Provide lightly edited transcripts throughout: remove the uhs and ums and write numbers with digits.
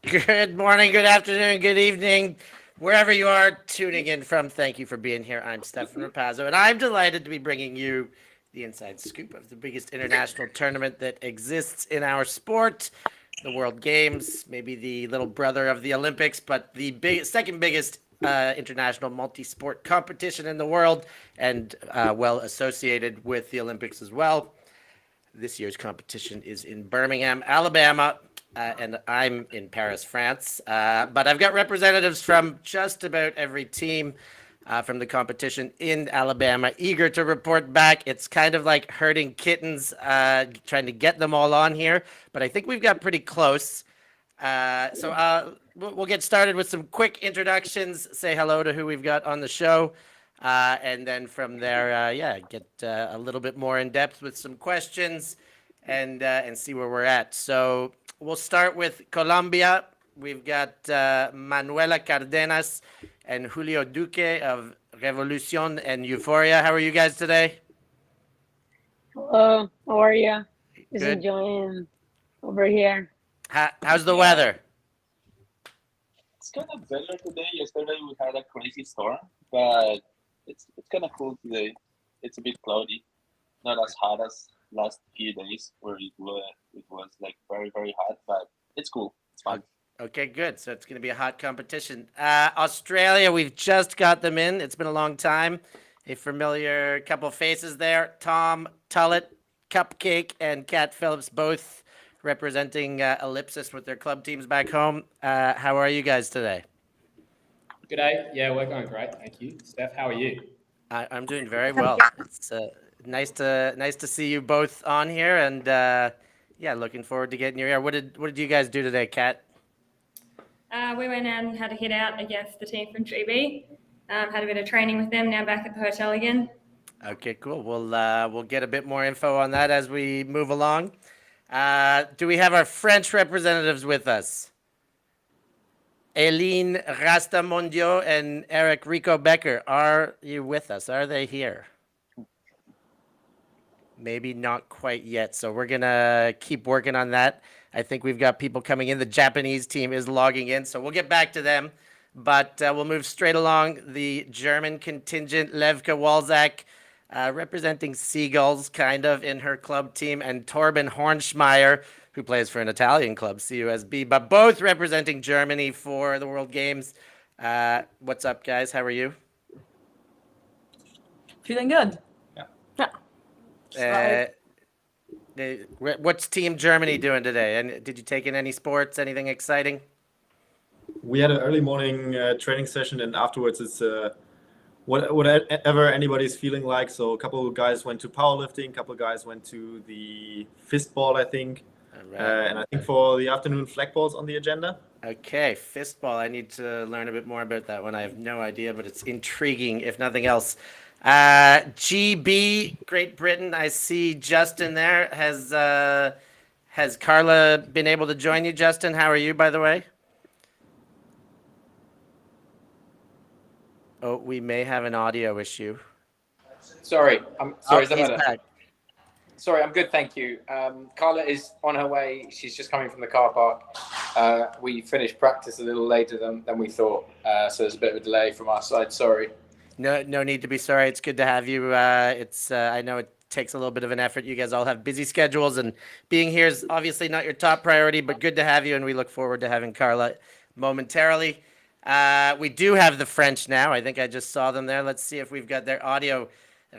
Good morning, good afternoon, good evening, wherever you are tuning in from. Thank you for being here. I'm Stefan Rappazzo, and I'm delighted to be bringing you the inside scoop of the biggest international tournament that exists in our sport, the World Games, maybe the little brother of the Olympics, but the second biggest international multi-sport competition in the world, and well associated with the Olympics as well. This year's competition is in Birmingham, Alabama, and I'm in Paris, France. But I've got representatives from just about every team from the competition in Alabama, eager to report back. It's kind of like herding kittens, trying to get them all on here, but I think we've got pretty close. So we'll get started with some quick introductions, say hello to who we've got on the show. And then from there, get a little bit more in depth with some questions and see where we're at. So we'll start with Colombia. We've got Manuela Cardenas and Julio Duque of Revolucion and Euphoria. How are you guys today? Hello, how are you? Just Good. enjoying over here. How's the weather? It's kind of better today. Yesterday we had a crazy storm, but it's kind of cool today. It's a bit cloudy, not as hot as last few days where it was like very very hot, but it's cool. It's fun. Okay, good. So it's going to be a hot competition. Australia, we've just got them in. It's been a long time. A familiar couple faces there. Tom Tullett, Cupcake, and Kat Phillips, both representing Ellipsis with their club teams back home. How are you guys today? G'day. Yeah, we're going great. Thank you. Steph, how are you? I'm doing very well. It's nice to see you both on here, and looking forward to getting your air. What did you guys do today, Kat? We went out and had a hit out against the team from GB. Had a bit of training with them. Now back at the hotel again. Okay, cool. We'll get a bit more info on that as we move along. Do we have our French representatives with us? Eileen Rasta Mondio and Eric Rico Becker, are you with us? Are they here? Maybe not quite yet, so we're going to keep working on that. I think we've got people coming in. The Japanese team is logging in, so we'll get back to them. But we'll move straight along. The German contingent, Levke Walzak, representing Seagulls, kind of, in her club team, and Torben Hornschmeyer, who plays for an Italian club, CUSB, but both representing Germany for the World Games. What's up, guys? How are you? Feeling good. What's Team Germany doing today? And did you take in any sports, anything exciting? We had an early morning training session, and afterwards it's whatever anybody's feeling like. So a couple of guys went to powerlifting, a couple of guys went to the fistball, I think. Right. And I think for the afternoon, flagball's on the agenda. Okay, fistball. I need to learn a bit more about that one. I have no idea, but it's intriguing, if nothing else. GB, Great Britain. I see Justin there. Has Carla been able to join you, Justin? How are you, by the way? Oh, we may have an audio issue. Sorry. I'm sorry. Is that he's better? back. Sorry, I'm good, thank you. Carla is on her way. She's just coming from the car park. We finished practice a little later than we thought, so there's a bit of a delay from our side. Sorry. No need to be sorry. It's good to have you. I know it takes a little bit of an effort. You guys all have busy schedules, and being here is obviously not your top priority, but good to have you, and we look forward to having Carla momentarily. We do have the French now. I think I just saw them there. Let's see if we've got their audio.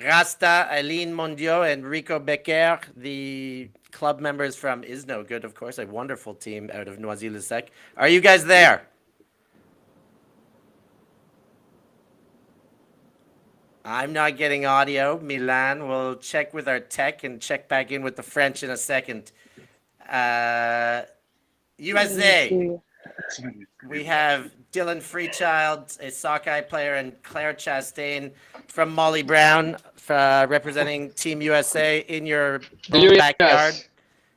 Rasta, Eileen Mondio, and Rico Becker, the club members from Is No Good, of course, a wonderful team out of Noisy-le-Sec. Are you guys there? I'm not getting audio. Milan, we'll check with our tech and check back in with the French in a second. USA. We have Dylan Freechild, a sockeye player, and Claire Chastain from Molly Brown, representing Team USA in your own backyard.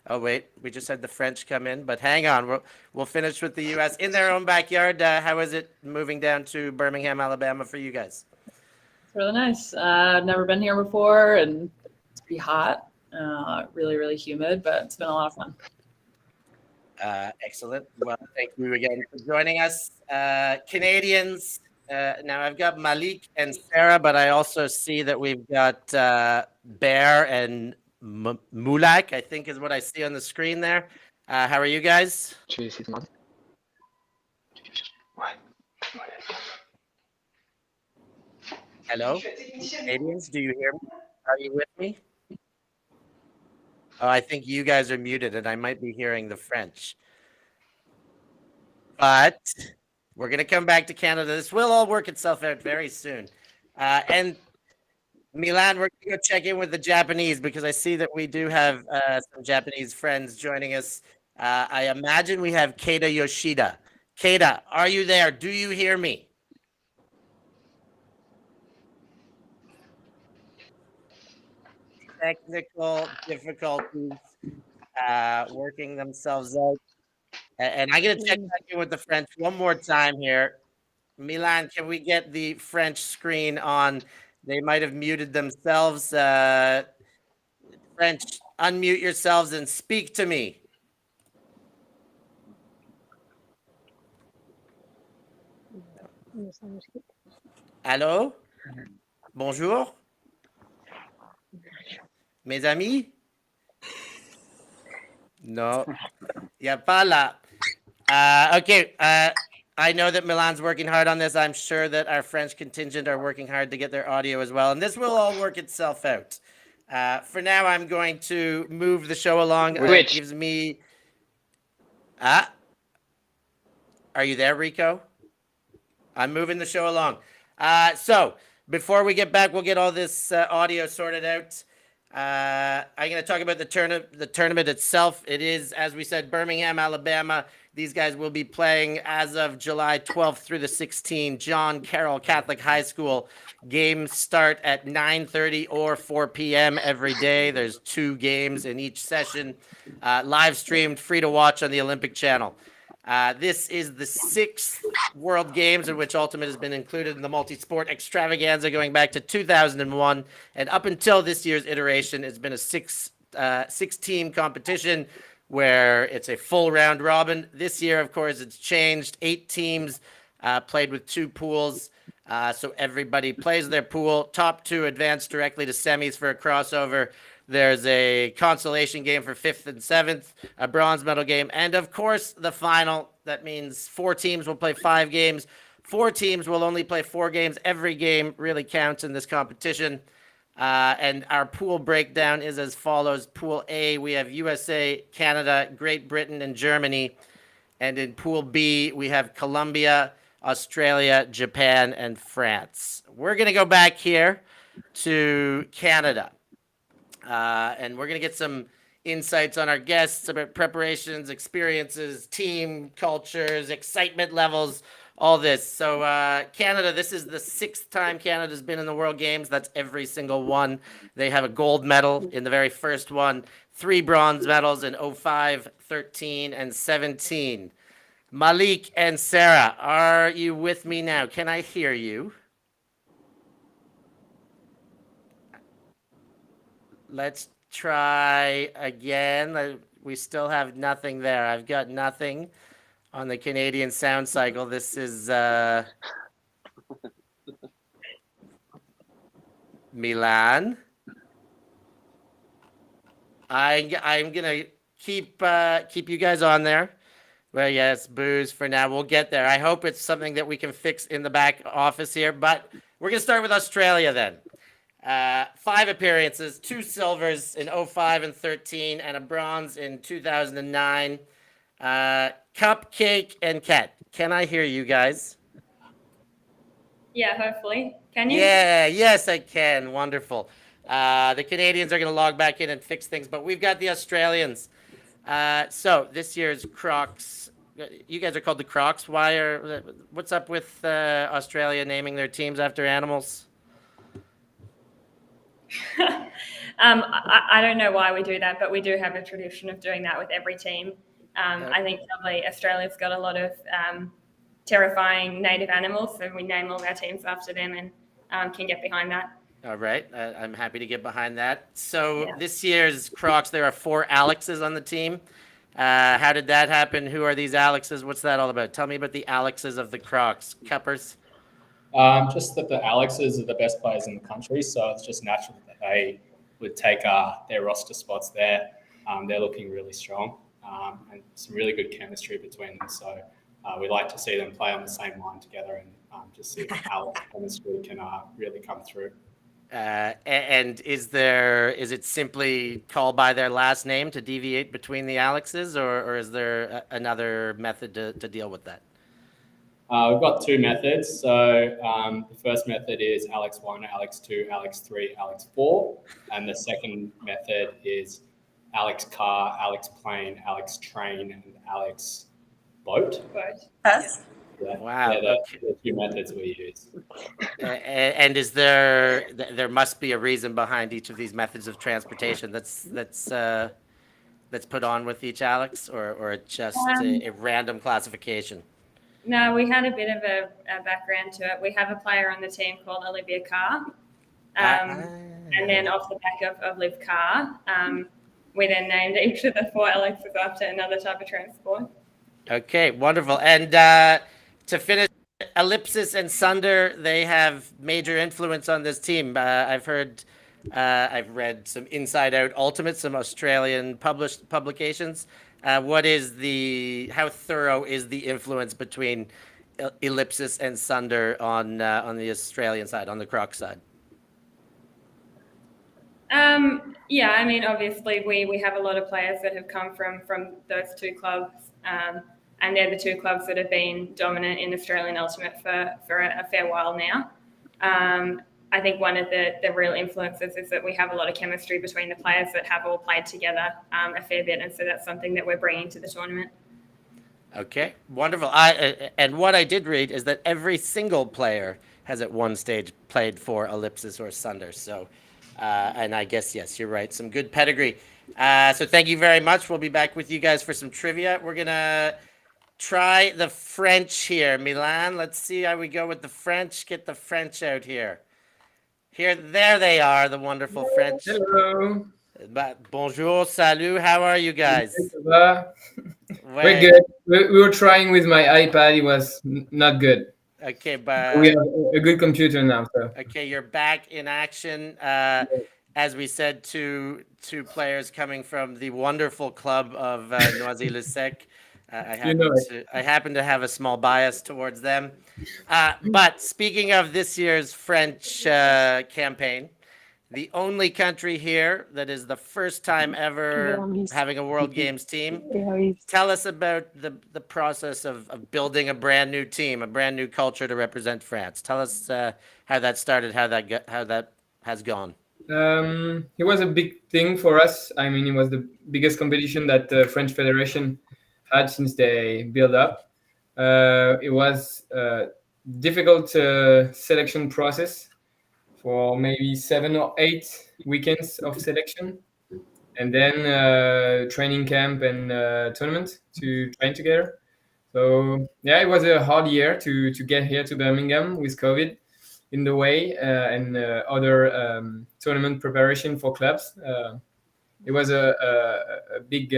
Oh, wait, we just had the French come in, but hang on. We'll finish with the U.S. in their own backyard. How is it moving down to Birmingham, Alabama for you guys? It's really nice. I've never been here before, and it's pretty hot, really, really humid, but it's been a lot of fun. Excellent. Well, thank you again for joining us. Canadians, now I've got Malik and Sarah, but I also see that we've got Bear and Mulak, I think is what I see on the screen there. How are you guys? Hello? Canadians, do you hear me? Are you with me? Oh, I think you guys are muted and I might be hearing the French. But we're going to come back to Canada. This will all work itself out very soon. And Milan, we're going to go check in with the Japanese because I see that we do have some Japanese friends joining us. I imagine we have Kaeda Yoshida. Kaeda, are you there? Do you hear me? Technical difficulties working themselves out. And I'm going to check back in with the French one more time here. Milan, can we get the French screen on? They might have muted themselves. French, unmute yourselves and speak to me. Allô? Bonjour? Mes amis? No. Y a pas là. Okay. I know that Milan's working hard on this. I'm sure that our French contingent are working hard to get their audio as well. And this will all work itself out. For now, I'm going to move the show along. It gives me... Are you there, Rico? I'm moving the show along. So before we get back, we'll get all this audio sorted out. I'm going to talk about the tournament itself. It is, as we said, Birmingham, Alabama. These guys will be playing as of July 12th through the 16th. John Carroll Catholic High School. Games start at 9:30 or 4 p.m. every day. There's 2 games in each session. Live streamed, free to watch on the Olympic Channel. This is the 6th World Games in which Ultimate has been included in the multi-sport extravaganza going back to 2001. And up until this year's iteration, it's been a six-team competition where it's a full round robin. This year, of course, it's changed. 8 teams played with 2 pools. So everybody plays their pool. Top 2 advance directly to semis for a crossover. There's a consolation game for 5th and 7th, a bronze medal game, and of course, the final. That means 4 teams will play 5 games. 4 teams will only play 4 games. Every game really counts in this competition. And our pool breakdown is as follows. Pool A, we have USA, Canada, Great Britain, and Germany. And in Pool B, we have Colombia, Australia, Japan, and France. We're going to go back here to Canada. And we're going to get some insights on our guests about preparations, experiences, team cultures, excitement levels, all this. So Canada, this is the 6th time Canada's been in the World Games. That's every single one. They have a gold medal in the very first one, 3 bronze medals in 05, 13, and 17. Malik and Sarah, are you with me now? Can I hear you? Let's try again. We still have nothing there. I've got nothing on the Canadian sound cycle. This is Milan. I'm gonna keep you guys on there. Well, yes, booze for now. We'll get there. I hope it's something that we can fix in the back office here. But we're gonna start with Australia then. 5 appearances, 2 silvers in 05 and 13, and a bronze in 2009. Cupcake and Cat. Can I hear you guys? Yeah, hopefully. Can you? Yeah, yes, I can. Wonderful. The Canadians are going to log back in and fix things, but we've got the Australians. So this year's Crocs. You guys are called the Crocs. What's up with Australia naming their teams after animals? I don't know why we do that, but we do have a tradition of doing that with every team. I think probably Australia's got a lot of terrifying native animals, so we name all our teams after them and can get behind that. All right. I'm happy to get behind that. So This year's Crocs, there are 4 Alexes on the team. How did that happen? Who are these Alexes? What's that all about? Tell me about the Alexes of the Crocs. Cuppers? Just that the Alexes are the best players in the country, so it's just natural that they would take their roster spots there. They're looking really strong and some really good chemistry between them. So we like to see them play on the same line together and just see if Alex chemistry can really come through. And is it simply called by their last name to deviate between the Alexes, or is there another method to deal with that? We've got two methods. So the first method is Alex 1, Alex 2, Alex 3, Alex 4. And the second method is Alex Car, Alex Plane, Alex Train, and Alex Boat. Yes. Wow. They're the two methods we use. And is there must be a reason behind each of these methods of transportation that's put on with each Alex, or just a random classification? No, we had a bit of a background to it. We have a player on the team called Olivia Carr. And then off the back of Liv Carr, we then named each of the 4 Alexes after another type of transport. Okay, wonderful. And to finish, Ellipsis and Sunder, they have major influence on this team. I've read some Inside Out Ultimate, some Australian publications. How thorough is the influence between Ellipsis and Sunder on the Australian side, on the Croc side? Yeah, I mean, obviously we have a lot of players that have come from those two clubs, and they're the two clubs that have been dominant in Australian Ultimate for a fair while now. I think one of the real influences is that we have a lot of chemistry between the players that have all played together a fair bit, and so that's something that we're bringing to the tournament. Okay, wonderful. And what I did read is that every single player has at one stage played for Ellipsis or Sunder. So, and I guess, yes, you're right. Some good pedigree. So thank you very much. We'll be back with you guys for some trivia. We're going to try the French here. Milan, let's see how we go with the French. Get the French out here. There they are, the wonderful French. Hello. Bonjour, salut. How are you guys? We're good. We were trying with my iPad. It was not good. Okay, but we have a good computer now. So. Okay, you're back in action. As we said, two players coming from the wonderful club of Noisy-le-Sec. I happen to have a small bias towards them. But speaking of this year's French campaign, the only country here that is the first time ever having a World Games team. Tell us about the process of building a brand new team, a brand new culture to represent France. Tell us how that started, how that has gone. It was a big thing for us. I mean, it was the biggest competition that the French Federation had since they built up. It was a difficult selection process for maybe 7 or 8 weekends of selection, and then training camp and tournament to train together. So yeah, it was a hard year to get here to Birmingham with COVID in the way and other tournament preparation for clubs. It was a big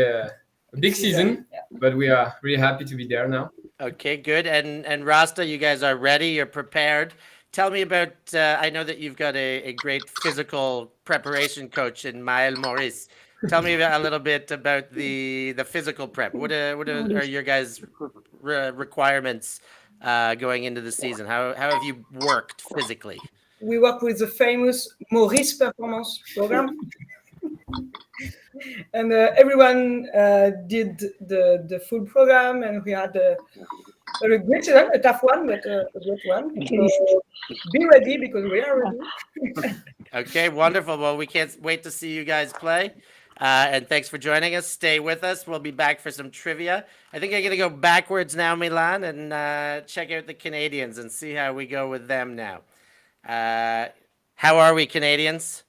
season, but we are really happy to be there now. Okay, good. And Rasta, you guys are ready. You're prepared. Tell me about. I know that you've got a great physical preparation coach in Maël Maurice. Tell me a little bit about the physical prep. What are your guys' requirements going into the season? How have you worked physically? We work with the famous Maurice Performance Program. And everyone did the full program, and we had a great season, a tough one, but a great one. So be ready, because we are ready. Okay, wonderful. Well, we can't wait to see you guys play. And thanks for joining us. Stay with us. We'll be back for some trivia. I think I'm going to go backwards now, Milan, and check out the Canadians and see how we go with them now. How are we, Canadians?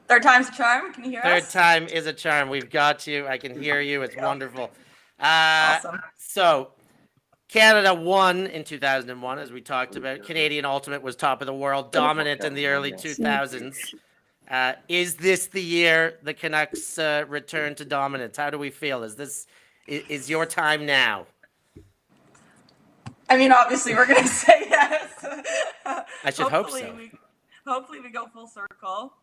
Third time's a charm. Can you hear us? Third time is a charm. We've got you. I can hear you. It's wonderful. Awesome. So Canada won in 2001, as we talked about. Canadian Ultimate was top of the world, dominant in the early 2000s. Is this the year the Canucks return to dominance? How do we feel? Is your time now? I mean, obviously, we're going to say yes. I should hope so. Hopefully, we go full circle.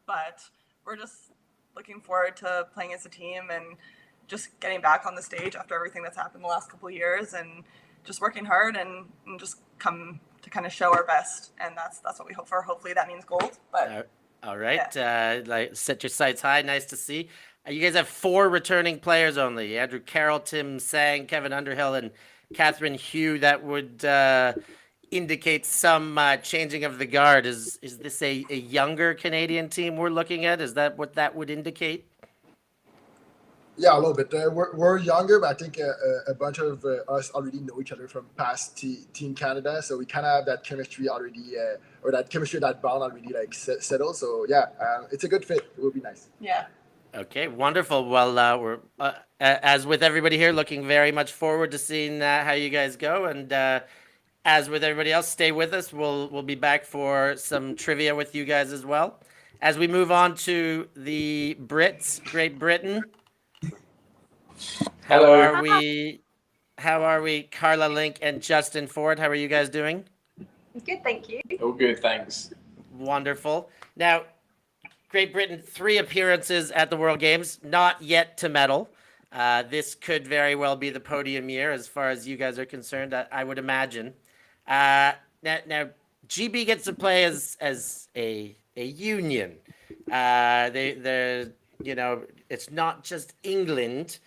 But we're just looking forward to playing as a team and just getting back on the stage after everything that's happened the last couple of years, and just working hard and just come to kind of show our best. And that's what we hope for. Hopefully, that means gold. But all right, yeah. Set your sights high. Nice to see. You guys have 4 returning players only: Andrew Carroll, Tim Sang, Kevin Underhill, and Catherine Hugh. That would indicate some changing of the guard. Is this a younger Canadian team we're looking at? Is that what that would indicate? Yeah, a little bit. We're younger, but I think a bunch of us already know each other from past Team Canada, so we kind of have that chemistry already, or that chemistry, that bond already like settled. So yeah, it's a good fit. It will be nice. Yeah. Okay, wonderful. Well, we're as with everybody here, looking very much forward to seeing how you guys go, and as with everybody else, stay with us. We'll be back for some trivia with you guys as well. As we move on to the Brits, Great Britain. Hello. How are we, Carla, Link, and Justin Ford? How are you guys doing? Good, thank you. All good, thanks. Wonderful. Now, Great Britain, 3 appearances at the World Games, not yet to medal. This could very well be the podium year as far as you guys are concerned, I would imagine. Now, GB gets to play as a union. They're it's not just England,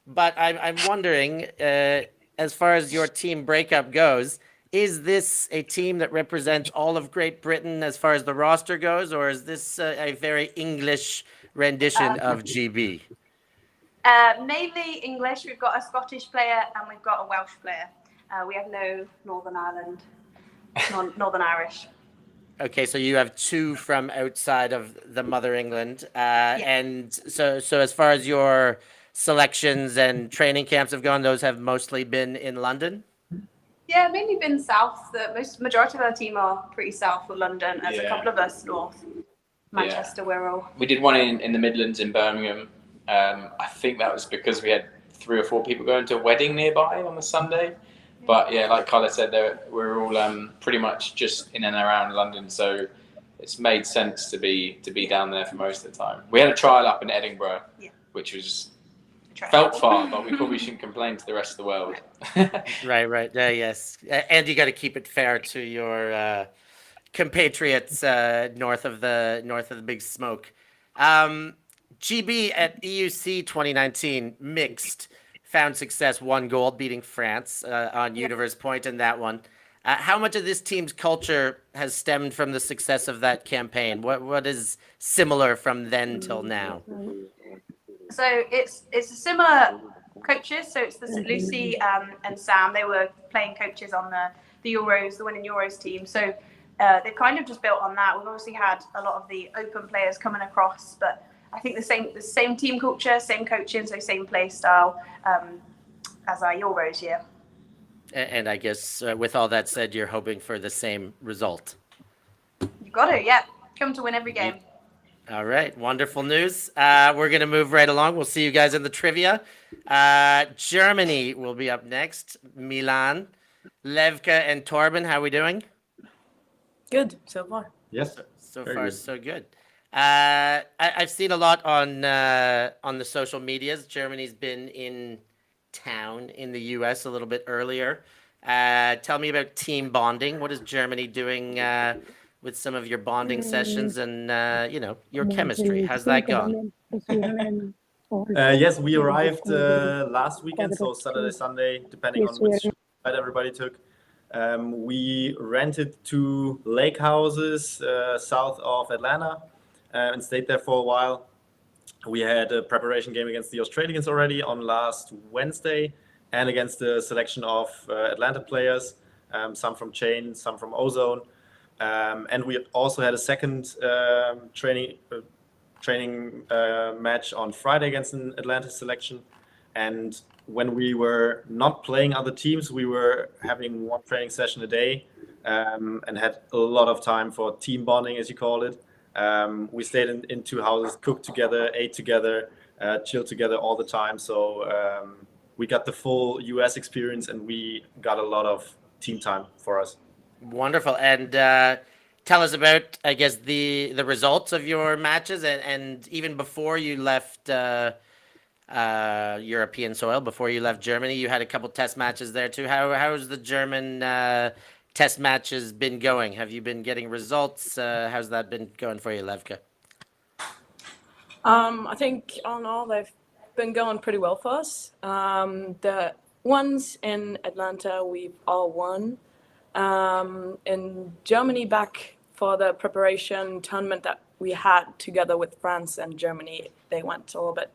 but I'm wondering, as far as your team breakup goes, is this a team that represents all of Great Britain as far as the roster goes, or is this a very English rendition of GB? Mainly English. We've got a Scottish player and we've got a Welsh player. We have no Northern Irish. Okay, so you have 2 from outside of the Mother England, and so as far as your selections and training camps have gone, those have mostly been in London. Yeah, mainly been south. The majority of our team are pretty south of London. There's a couple of us north. Manchester, we're all. We did one in the Midlands in Birmingham. I think that was because we had 3 or 4 people going to a wedding nearby on the Sunday. But yeah, like Carla said, we're all pretty much just in and around London, so it's made sense to be down there for most of the time. We had a trial up in Edinburgh, which was felt far, but we probably shouldn't complain to the rest of the world. Right. Yes, and you got to keep it fair to your compatriots north of the Big Smoke. GB at EUC 2019 mixed found success, 1 gold, beating France on Universe Point in that one. How much of this team's culture has stemmed from the success of that campaign? What is similar from then till now? So it's a similar coaches. So it's Lucy and Sam. They were playing coaches on the Euros, the winning Euros team. So they've kind of just built on that. We've obviously had a lot of the open players coming across, but I think the same team culture, same coaching, so same play style as our Euros year. And I guess with all that said, you're hoping for the same result. You got to, yeah. Come to win every game. All right, wonderful news. We're going to move right along. We'll see you guys in the trivia. Germany will be up next. Milan, Levke, and Torben. How are we doing? Good so far. Yes. So Very far, good. so good. I've seen a lot on the social medias. Germany's been in town in the U.S. a little bit earlier. Tell me about team bonding. What is Germany doing with some of your bonding sessions and your chemistry? How's that gone? Yes, we arrived last weekend, so Saturday, Sunday, depending on which flight everybody took. We rented 2 lake houses south of Atlanta and stayed there for a while. We had a preparation game against the Australians already on last Wednesday and against the selection of Atlanta players, some from Chain, some from Ozone. And we also had a second training match on Friday against an Atlanta selection. And when we were not playing other teams, we were having 1 training session a day and had a lot of time for team bonding, as you call it. We stayed in two houses, cooked together, ate together, chilled together all the time. So we got the full US experience, and we got a lot of team time for us. Wonderful. And tell us about, I guess, the results of your matches, and even before you left European soil, before you left Germany, you had a couple test matches there too. How's the German test matches been going? Have you been getting results? How's that been going for you, Levke? I think all in all, they've been going pretty well for us. The ones in Atlanta, we've all won. In Germany, back for the preparation tournament that we had together with France and Germany, they went a little bit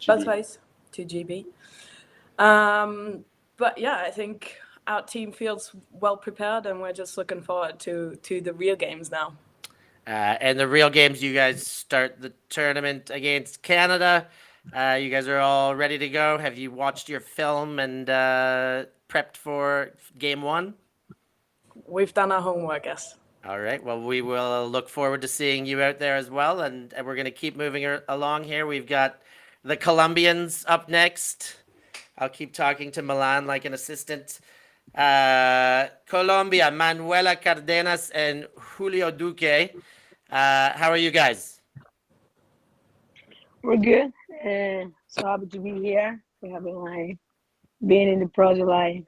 both ways to GB. But yeah, I think our team feels well prepared, and we're just looking forward to the real games now. And the real games, you guys start the tournament against Canada. You guys are all ready to go. Have you watched your film and prepped for game one? We've done our homework, yes. All right. Well, we will look forward to seeing you out there as well. And we're going to keep moving along here. We've got the Colombians up next. I'll keep talking to Milan like an assistant. Colombia, Manuela Cardenas and Julio Duque. How are you guys? We're good. So happy to be here. We have been in the project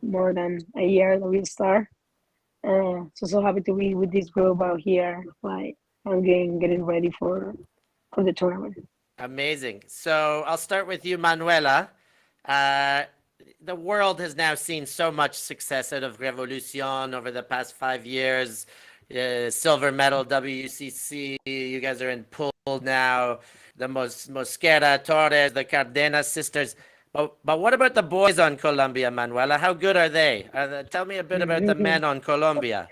more than a year that we start. So happy to be with this group out here. I'm getting ready for the tournament. Amazing. So I'll start with you, Manuela. The world has now seen so much success out of Revolution over the past 5 years. Silver medal WCC. You guys are in pool now. The Mosquera, Torres, the Cardenas sisters. But what about the boys on Colombia, Manuela? How good are they? Tell me a bit about the men on Colombia.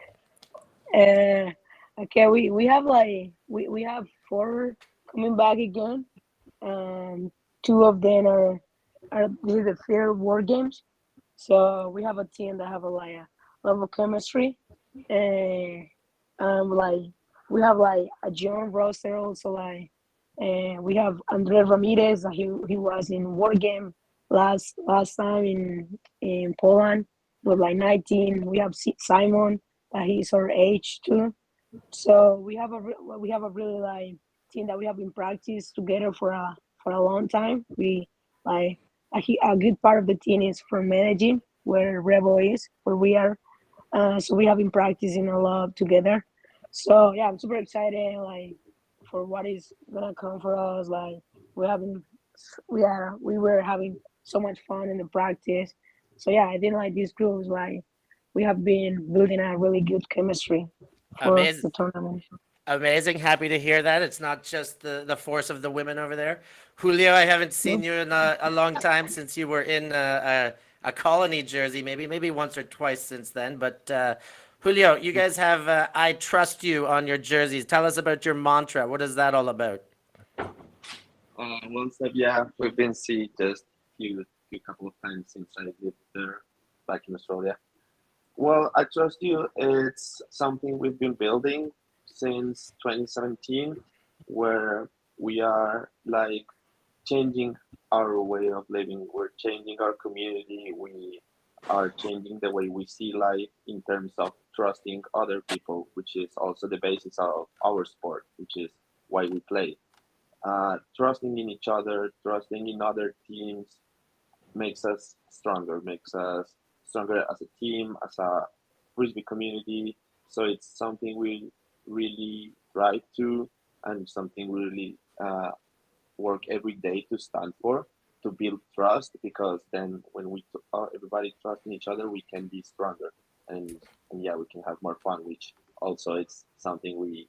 Okay, we have we have 4 coming back again. 2 of them are this is the third World Games. So we have a team that have a level of chemistry. We have a young roster also. We have Andre Ramirez. He was in World Game last time in Poland with 19. We have Simon. He's our age too. So we have a really team that we have been practice together for a long time. We a good part of the team is from Medellin, where Rebel is, where we are. So we have been practicing a lot together. So yeah, I'm super excited for what is gonna come for us. We were having so much fun in the practice. So yeah, I think this group is we have been building a really good chemistry for the tournament. Amazing. Happy to hear that. It's not just the force of the women over there. Julio, I haven't seen you in a long time since you were in a Colony jersey, maybe once or twice since then. But Julio, you guys have I trust you on your jerseys. Tell us about your mantra. What is that all about? Well, Steph, yeah, we've been seeing just a couple of times since I lived there back in Australia. Well, I trust you. It's something we've been building since 2017, where we are changing our way of living. We're changing our community. We are changing the way we see life in terms of trusting other people, which is also the basis of our sport, which is why we play. Trusting in each other, trusting in other teams makes us stronger as a team, as a Frisbee community. So it's something we really drive to, and something we really work every day to stand for, to build trust, because then when we everybody trusts in each other, we can be stronger, and yeah, we can have more fun, which also it's something we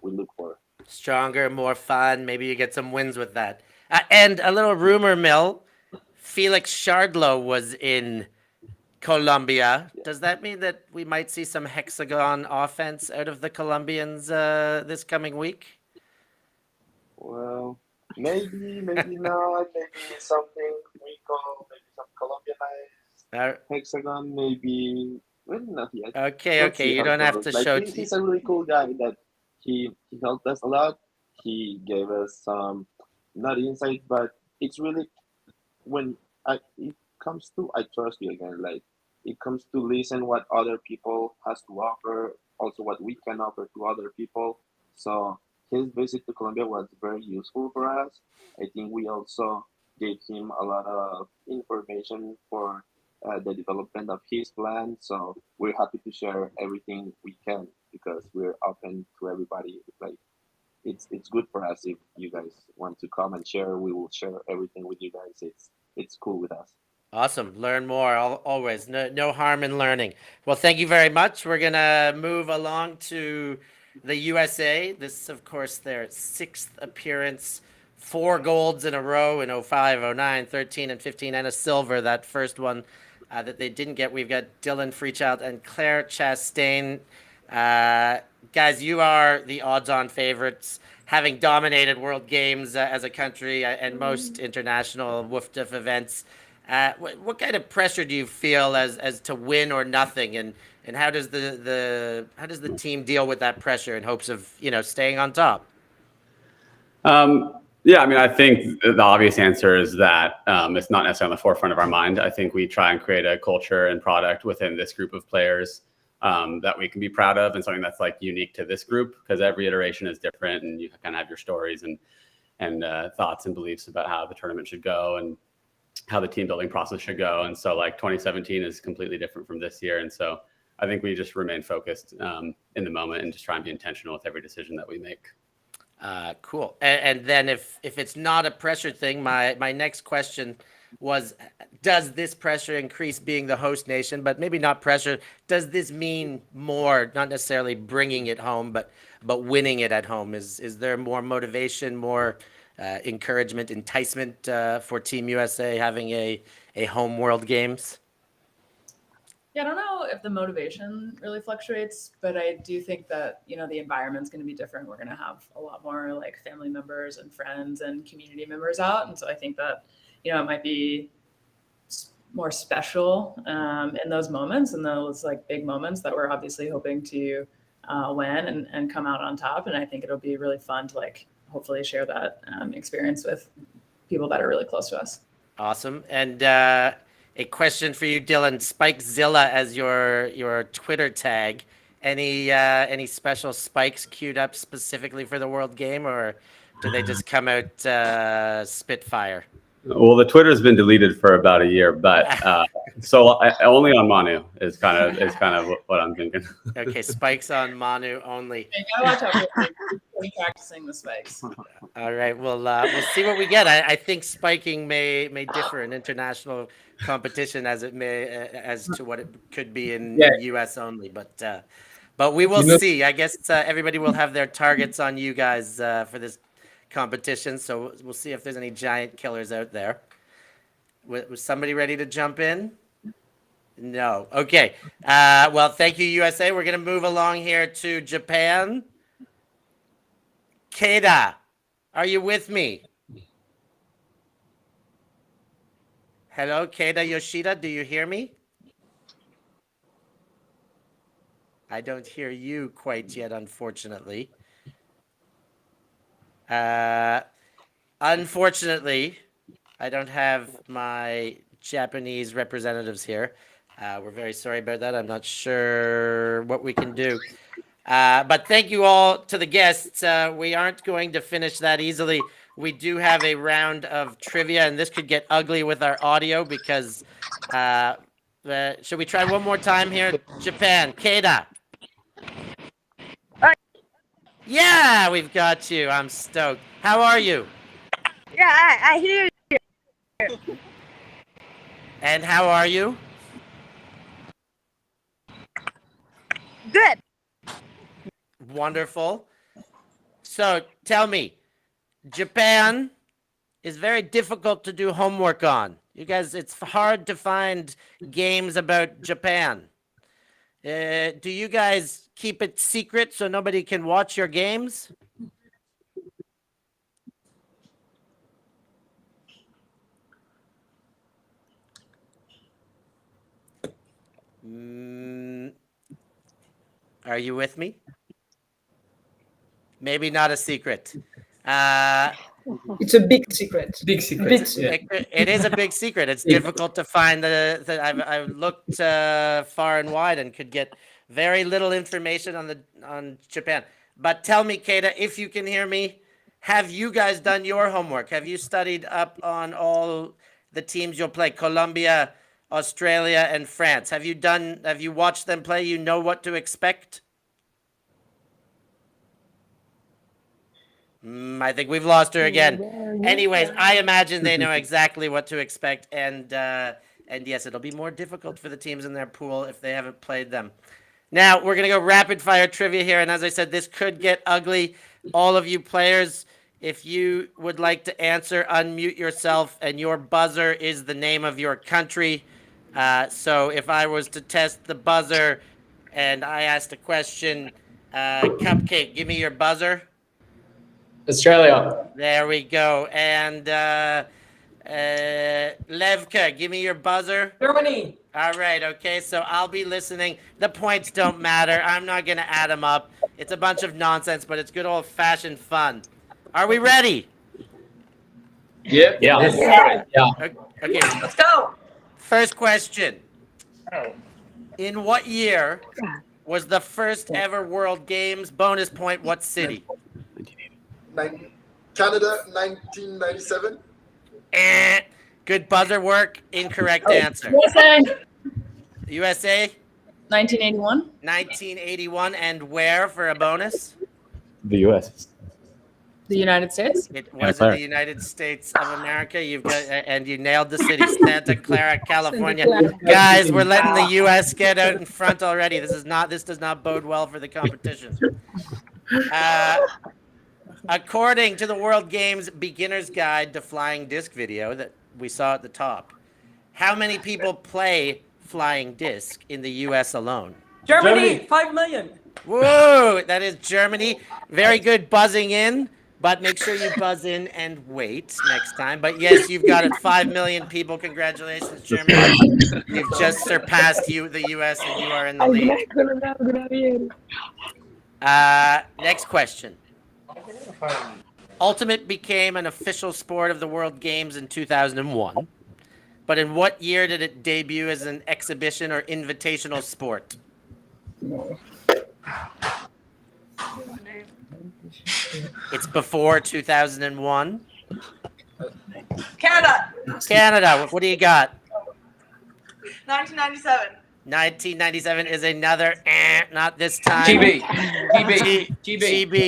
look for. Stronger, more fun. Maybe you get some wins with that. And a little rumor mill, Felix Shardlow was in Colombia. Does that mean that we might see some hexagon offense out of the Colombians this coming week? Well, maybe not. Maybe something Rico, maybe some Colombianized hexagon. Maybe not yet. Okay. You don't have to show. He's a really cool guy that he helped us a lot. He gave us some not insight, but it's really when it comes to I trust you again. Like it comes to listen what other people has to offer, also what we can offer to other people. So his visit to Colombia was very useful for us. I think we also gave him a lot of information for the development of his plan. So we're happy to share everything we can because we're open to everybody. Like it's good for us if you guys want to come and share. We will share everything with you guys. It's cool with us. Awesome. Learn more always. No harm in learning. Well, thank you very much. We're going to move along to the USA. This is, of course, their 6th appearance. 4 golds in a row in 05, 09, 13, and 15, and a silver, that first one that they didn't get. We've got Dylan Freechild and Claire Chastain. Guys, you are the odds-on favorites, having dominated World Games as a country and most international WUFTF events. What kind of pressure do you feel as to win or nothing, and how does the team deal with that pressure in hopes of staying on top? Yeah, I mean, I think the obvious answer is that it's not necessarily on the forefront of our mind. I think we try and create a culture and product within this group of players that we can be proud of, and something that's like unique to this group, because every iteration is different, and you kind of have your stories and thoughts and beliefs about how the tournament should go and how the team building process should go. And so like 2017 is completely different from this year. And so I think we just remain focused in the moment and just try and be intentional with every decision that we make. Cool. And then if it's not a pressure thing, my next question was, does this pressure increase being the host nation? But maybe not pressure. Does this mean more, not necessarily bringing it home, but winning it at home? Is there more motivation, more encouragement, enticement for Team USA having a home World Games? Yeah, I don't know if the motivation really fluctuates, but I do think that, the environment's going to be different. We're going to have a lot more like family members and friends and community members out. And so I think that, it might be more special in those moments, and those like big moments that we're obviously hoping to win and come out on top. And I think it'll be really fun to like hopefully share that experience with people that are really close to us. Awesome. And a question for you, Dylan. Spikezilla as your Twitter tag. Any special spikes queued up specifically for the World Game, or do they just come out spitfire? Well, the Twitter's been deleted for about a year, but so only on Manu is kind of what I'm thinking. Okay, spikes on Manu only. You gotta watch out for practicing the spikes. All right, we'll see what we get. I think spiking may differ in international competition as to what it could be in US only, but we will see. I guess everybody will have their targets on you guys for this competition, so we'll see if there's any giant killers out there. Was somebody ready to jump in? No. Okay. Well, thank you, USA. We're going to move along here to Japan. Kaeda, are you with me? Hello, Kaeda Yoshida. Do you hear me? I don't hear you quite yet, unfortunately. Unfortunately, I don't have my Japanese representatives here. We're very sorry about that. I'm not sure what we can do. But thank you all to the guests. We aren't going to finish that easily. We do have a round of trivia, and this could get ugly with our audio because should we try one more time here? Japan, Kaeda. Yeah, we've got you. I'm stoked. How are you? Yeah, I hear you. And how are you? Good. Wonderful. So tell me, Japan is very difficult to do homework on. You guys, it's hard to find games about Japan. Do you guys keep it secret so nobody can watch your games? Are you with me? Maybe not a secret. It's a big secret. Big secret. Big secret. It is a big secret. It's difficult to find I've looked far and wide and could get very little information on Japan. But tell me, Kaeda, if you can hear me, have you guys done your homework? Have you studied up on all the teams you'll play? Colombia, Australia, and France. Have you watched them play? You know what to expect? I think we've lost her again. Anyways, I imagine they know exactly what to expect, and yes, it'll be more difficult for the teams in their pool if they haven't played them. Now, we're going to go rapid fire trivia here, and as I said, this could get ugly. All of you players, if you would like to answer, unmute yourself, and your buzzer is the name of your country. So if I was to test the buzzer and I asked a question, Cupcake, give me your buzzer. Australia. There we go. And Levke, give me your buzzer. Germany. All right, okay, so I'll be listening. The points don't matter. I'm not going to add them up. It's a bunch of nonsense, but it's good old-fashioned fun. Are we ready? Yeah. Okay, Let's go. first question. In what year was the first ever World Games? Bonus point, what city? Canada, 1997. Good buzzer work. Incorrect answer. USA. USA? 1981. 1981. And where for a bonus? The U.S. The United States. It was in the United States of America. You nailed the city, Santa Clara, California. Guys, we're letting the U.S. get out in front already. This does not bode well for the competition. According to the World Games Beginner's Guide to Flying Disc video that we saw at the top, how many people play flying disc in the U.S. alone? Germany. 5 million. Whoa, that is Germany. Very good buzzing in, but make sure you buzz in and wait next time. But yes, you've got it. 5 million people. Congratulations, Germany. You've just surpassed the U.S. and you are in the lead. Next question. Ultimate became an official sport of the World Games in 2001. But in what year did it debut as an exhibition or invitational sport? It's before 2001. Canada. Canada, what do you got? 1997. 1997 is another not this time. GB,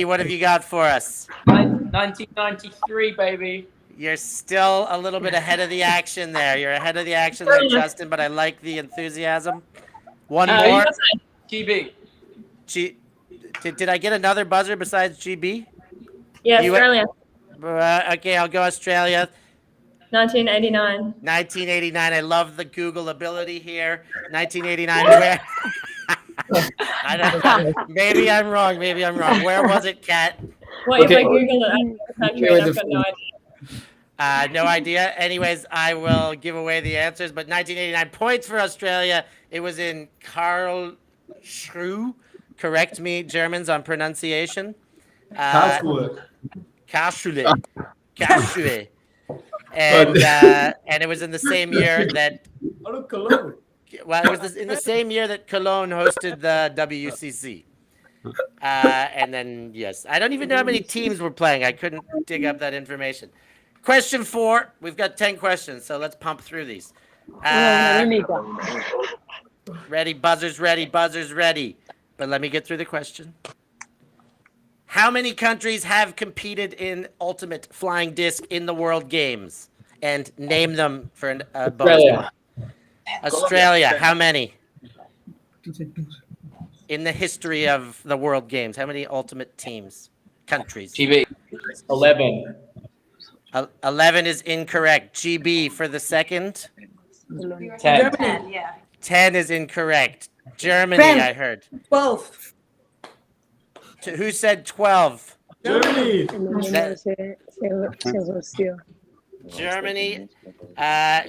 what have you got for us? 1993, baby. You're still a little bit ahead of the action there. You're ahead of the action there, Justin, but I like the enthusiasm. One more. GB. Did I get another buzzer besides GB? Yeah, Australia. Okay, I'll go Australia. 1989. 1989. I love the Google ability here. 1989. Where? I don't know. Maybe I'm wrong. Where was it, Kat? What if I Google it? I've got no idea. No idea. Anyways, I will give away the answers. But 1989 points for Australia. It was in Karlsruhe. Correct me, Germans, on pronunciation. Karlsruhe. And it was in the same year that. Well, it was in the same year that Cologne hosted the WCC. And then, yes, I don't even know how many teams were playing. I couldn't dig up that information. Question 4. We've got 10 questions, so let's pump through these. Ready, buzzers ready. But let me get through the question. How many countries have competed in ultimate flying disc in the World Games? And name them for a bonus. Australia, how many? In the history of the World Games, how many ultimate countries? GB. 11. 11 is incorrect. GB for the second. 10. 10 is incorrect. Germany, 10. I heard. 12. Who said 12? Germany. Germany.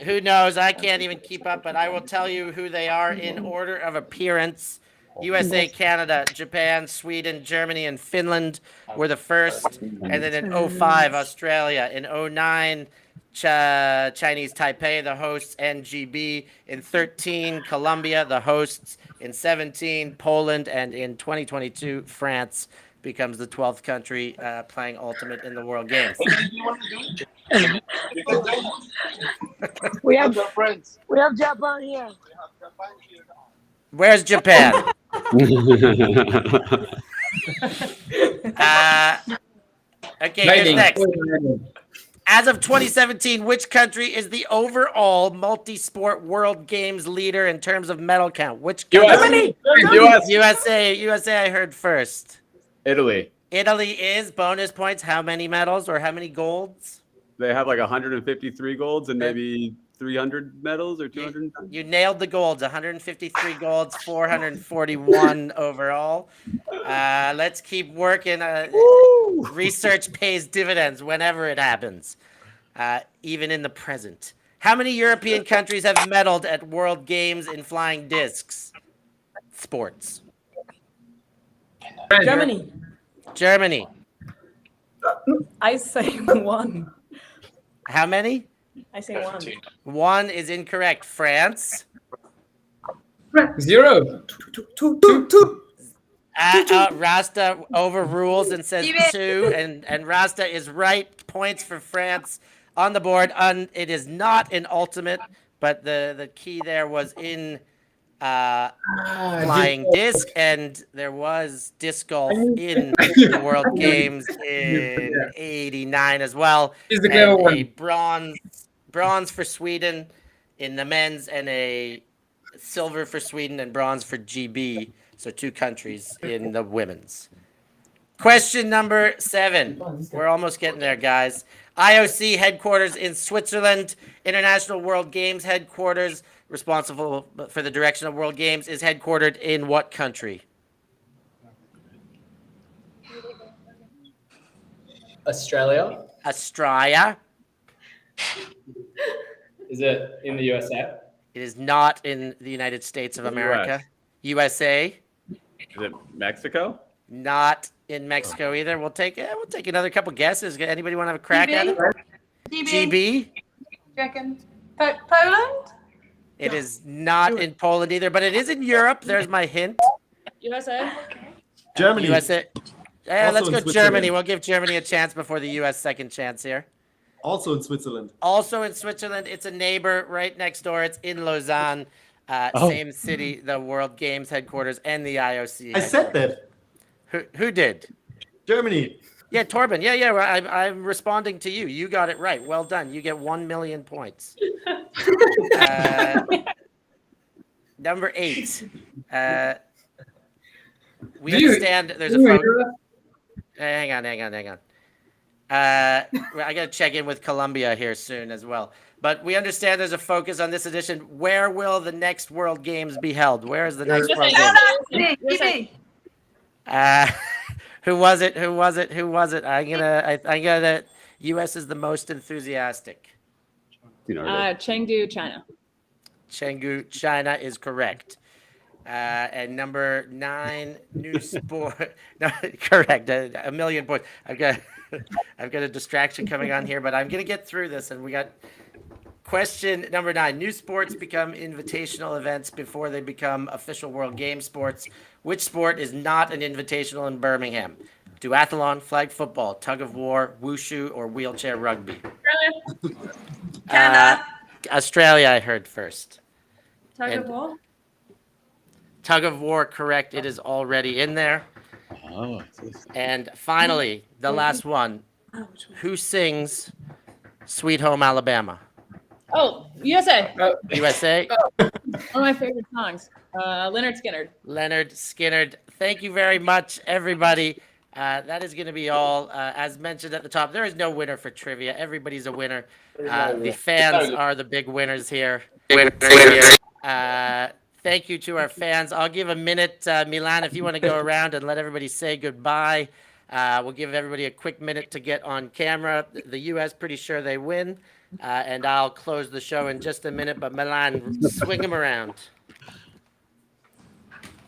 Who knows? I can't even keep up, but I will tell you who they are in order of appearance. USA, Canada, Japan, Sweden, Germany, and Finland were the first. And then in 05, Australia. In 09, Chinese Taipei, the hosts, NGB. In 13, Colombia, the hosts. In 17, Poland. And in 2022, France becomes the 12th country playing Ultimate in the World Games. We have Japan here. Where's Japan? Okay, here's next. As of 2017, which country is the overall multi-sport World Games leader in terms of medal count? Which country? USA, I heard first. Italy. Italy is bonus points. How many medals or how many golds? They have like 153 golds and maybe 300 medals or 200. You nailed the golds. 153 golds, 441 overall. Let's keep working. Research pays dividends whenever it happens, even in the present. How many European countries have medaled at World Games in flying discs sports? Germany. I say 1. How many? I say 1. 1 is incorrect. France. 0. 2. Rasta overrules and says 2, and Rasta is right. Points for France on the board. It is not in Ultimate, but the key there was in flying disc, and there was disc golf in the World Games in '89 as well. Here's the clever one. A bronze for Sweden in the men's, and a silver for Sweden and bronze for GB. So 2 countries in the women's. Question number 7. We're almost getting there, guys. IOC headquarters in Switzerland. International World Games headquarters, responsible for the direction of World Games, is headquartered in what country? Australia. Australia. Is it in the USA? It is not in the United States of America. USA. Is it Mexico? Not in Mexico either. We'll take another couple guesses. Anybody want to have a crack at it? GB. Reckon Poland? It is not in Poland either, but it is in Europe. There's my hint. USA. Germany. USA. Also Let's in go Switzerland. Germany. We'll give Germany a chance before the US second chance here. Also in Switzerland. Also in Switzerland. It's a neighbor right next door. It's in Lausanne. Same city, the World Games headquarters and the IOC. I said that. Who did? Germany. Yeah, Torben. Yeah. Well, I'm responding to you. You got it right. Well done. You get 1 million points. Number 8. We understand there's a phone. Hang on. I got to check in with Colombia here soon as well. But we understand there's a focus on this edition. Where will the next World Games be held? Where is the next World Games? Who was it? I'm gonna. U.S. is the most enthusiastic. Chengdu, China. Chengdu, China is correct. And number 9, new sport. No, correct. A million points. I've got a distraction coming on here, but I'm gonna get through this. And we got question number 9. New sports become invitational events before they become official World Games sports. Which sport is not an invitational in Birmingham? Duathlon, flag football, tug of war, wushu, or wheelchair rugby? Canada. Australia, I heard first. Tug of war. Tug of war, correct. It is already in there. And finally, the last one. Who sings Sweet Home Alabama? Oh, USA. USA. One of my favorite songs. Leonard Skinner. Leonard Skinner. Thank you very much, everybody. That is going to be all. As mentioned at the top, there is no winner for trivia. Everybody's a winner. The fans are the big winners here. Thank you to our fans. I'll give a minute, Milan, if you want to go around and let everybody say goodbye. We'll give everybody a quick minute to get on camera. The U.S. pretty sure they win. And I'll close the show in just a minute. But Milan, swing them around.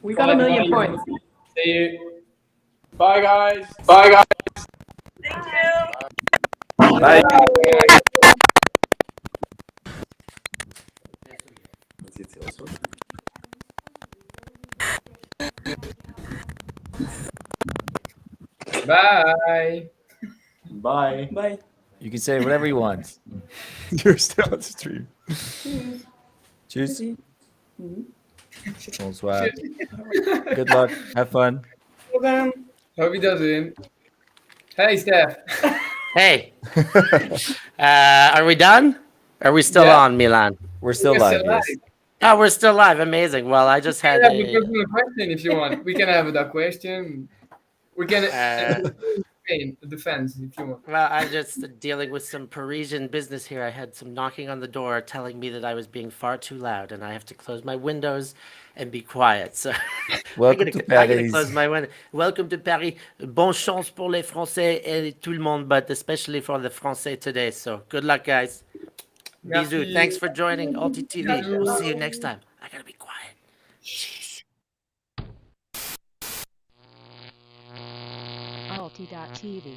We got a million points. See you. Bye, guys. Bye, guys. Thank you. Bye. Bye. Bye. Bye. You can say whatever you want. You're still on stream. Cheers. Mhm. Bonsoir. Good luck. Have fun. Hope he does it. Hey, Steph. Hey. Are we done? Are we still Yeah. on, Milan? We're still We're live. still Yes. live. Oh, we're still live. Amazing. Well, I just We had can have a a. personal question if you want. We can have that question. We can defense if you want. Well, I'm just dealing with some Parisian business here. I had some knocking on the door telling me that I was being far too loud, and I have to close my windows and be quiet. So Welcome to I'm gonna Paris. close my window. Welcome to Paris. Bonne chance pour les Français et tout le monde, but especially for the Français today. So good luck, guys. Merci. Bisous. Thanks for joining ULTI.TV. We'll see you next time. I gotta be quiet. Jeez. ULTI.TV.